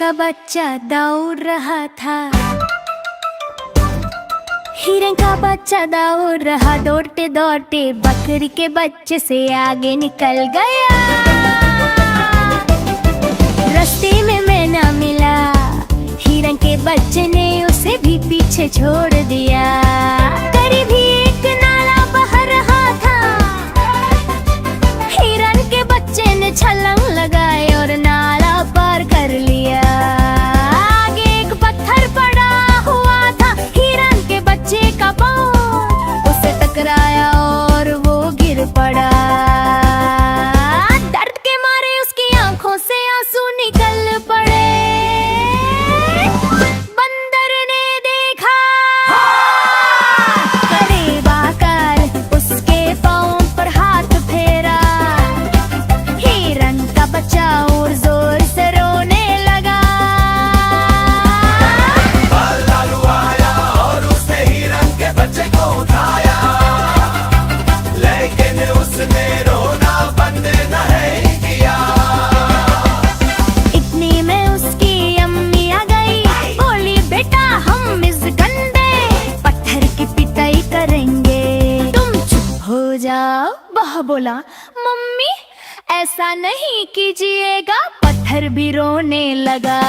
का बच्चा दौड़ रहा था। हिरन का बच्चा दौड़ रहा, दौड़ते दौड़ते बकरी के बच्चे से आगे निकल गया। रास्ते में मैना मिला, हिरन के बच्चे ने उसे भी पीछे छोड़ दिया। करीब ही एक नाला बह रहा था, हिरन के बच्चे ने छलांग लगाई और नाला पार कर लिया। आगे एक पत्थर पड़ा हुआ था, हिरन के बच्चे का पांव उसे टकराया और वो गिर पड़ा। दर्द के मारे उसकी आंखों से आंसू निकल पड़े। बंदर ने देखा, करीब आकर उसके पांव पर हाथ फेरा। हिरन का बच्चा और जोर से रोने लगा। भालू आया और उसने हिरन के बच्चे को उठाया, लेकिन उसने रोना बंद नहीं किया। इतनी में उसकी अम्मी आ गई, बोली बेटा हम इस गंदे पत्थर की पिटाई करेंगे, तुम चुप हो जाओ। वह बोला मम्मी ऐसा नहीं कीजिएगा, पत्थर भी रोने लगा।